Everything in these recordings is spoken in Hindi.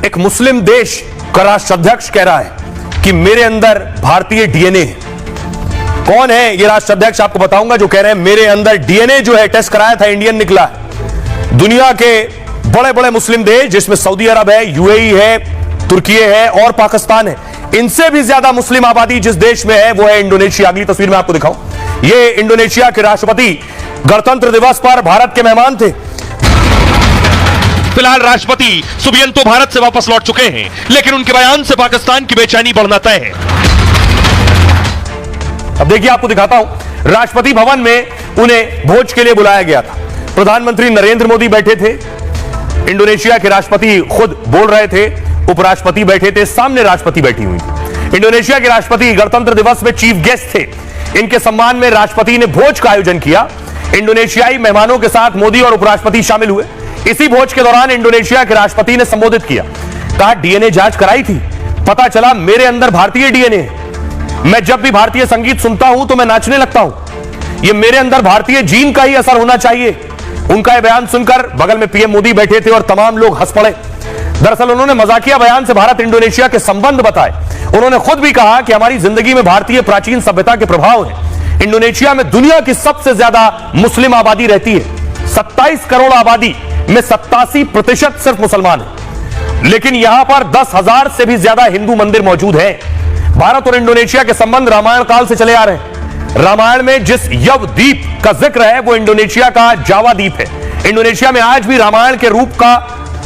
एक मुस्लिम देश का राष्ट्राध्यक्ष कह रहा है कि मेरे अंदर भारतीय डीएनए है। कौन है ये राष्ट्राध्यक्ष आपको बताऊंगा जो कह रहे हैं मेरे अंदर डीएनए जो है टेस्ट कराया था इंडियन निकला। दुनिया के बड़े बड़े मुस्लिम देश जिसमें सऊदी अरब है, यूएई है, तुर्की है और पाकिस्तान है, इनसे भी ज्यादा मुस्लिम आबादी जिस देश में है वो है इंडोनेशिया। अगली तस्वीर में आपको दिखाऊं, ये इंडोनेशिया के राष्ट्रपति गणतंत्र दिवस पर भारत के मेहमान थे। फिलहाल राष्ट्रपति सुबियंतो भारत से वापस लौट चुके हैं, लेकिन उनके बयान से पाकिस्तान की बेचैनी बढ़ना तय है। अब देखिए आपको दिखाता हूं, राष्ट्रपति भवन में उन्हें भोज के लिए बुलाया गया था। प्रधानमंत्री नरेंद्र मोदी बैठे थे, इंडोनेशिया के राष्ट्रपति खुद बोल रहे थे, उपराष्ट्रपति बैठे थे, सामने राष्ट्रपति बैठी हुई थी। इंडोनेशिया के राष्ट्रपति गणतंत्र दिवस में चीफ गेस्ट थे। इनके सम्मान में राष्ट्रपति ने भोज का आयोजन किया। इंडोनेशियाई मेहमानों के साथ मोदी और उपराष्ट्रपति शामिल हुए। इसी भोज के दौरान इंडोनेशिया के राष्ट्रपति ने संबोधित किया, कहा डीएनए जांच कराई थी, पता चला मेरे अंदर भारतीय डीएनए है। मैं जब भी भारतीय संगीत सुनता हूं तो मैं नाचने लगता हूं। ये मेरे अंदर भारतीय जीन का ही असर होना चाहिए। उनका यह बयान सुनकर बगल में पीएम मोदी बैठे थे और तमाम लोग हंस पड़े। दरअसल उन्होंने मजाकिया बयान से भारत इंडोनेशिया के संबंध बताए। उन्होंने खुद भी कहा कि हमारी जिंदगी में भारतीय प्राचीन सभ्यता के प्रभाव है। इंडोनेशिया में दुनिया की सबसे ज्यादा मुस्लिम आबादी रहती है। 27 करोड़ आबादी में 87% सिर्फ मुसलमान है, लेकिन यहां पर 10,000 से भी ज्यादा हिंदू मंदिर मौजूद हैं। भारत और इंडोनेशिया के संबंध रामायण काल से चले आ रहे हैं। रामायण में जिस यव द्वीप का जिक्र है वो इंडोनेशिया का जावा द्वीप है। इंडोनेशिया में आज भी रामायण के रूप का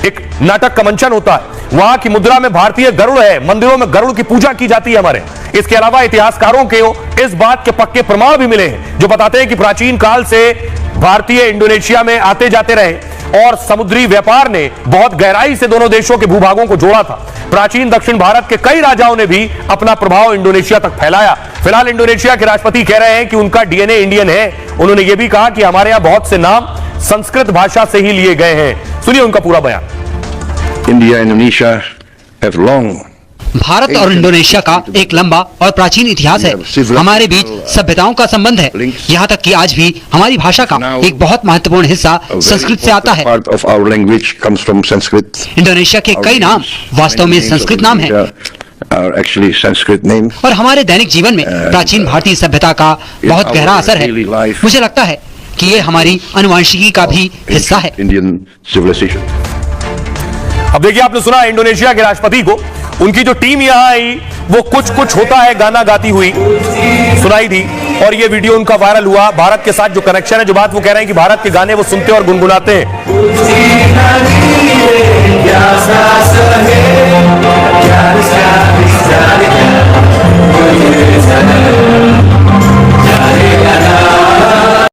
एक नाटक का मंचन होता है। वहां की मुद्रा में भारतीय गरुड़ है, मंदिरों में गरुड़ की पूजा की जाती है हमारे। इसके अलावा इतिहासकारों के इस बात के पक्के प्रमाण भी मिले हैं जो बताते हैं कि प्राचीन काल से भारतीय इंडोनेशिया में आते जाते रहे और समुद्री व्यापार ने बहुत गहराई से दोनों देशों के भूभागों को जोड़ा था। प्राचीन दक्षिण भारत के कई राजाओं ने भी अपना प्रभाव इंडोनेशिया तक फैलाया। फिलहाल इंडोनेशिया के राष्ट्रपति कह रहे हैं कि उनका डीएनए इंडियन है। उन्होंने यह भी कहा कि हमारे यहां बहुत से नाम संस्कृत भाषा से ही लिए गए हैं। सुनिए उनका पूरा बयान। India and Indonesia have long Bharat और इंडोनेशिया का एक लंबा और प्राचीन इतिहास है। हमारे बीच सभ्यताओं का संबंध है, यहाँ तक कि आज भी हमारी भाषा का एक बहुत महत्वपूर्ण हिस्सा संस्कृत से आता है। इंडोनेशिया के कई नाम वास्तव में संस्कृत नाम हैं और हमारे दैनिक जीवन में प्राचीन भारतीय सभ्यता का बहुत गहरा असर है। मुझे लगता है कि ये हमारी अनुवांशिकी का भी हिस्सा है। अब देखिए आपने सुना इंडोनेशिया के राष्ट्रपति को, उनकी जो टीम यहां आई वो कुछ कुछ होता है गाना गाती हुई सुनाई दी और ये वीडियो उनका वायरल हुआ। भारत के साथ जो कनेक्शन है, जो बात वो कह रहे हैं कि भारत के गाने वो सुनते और गुनगुनाते हैं।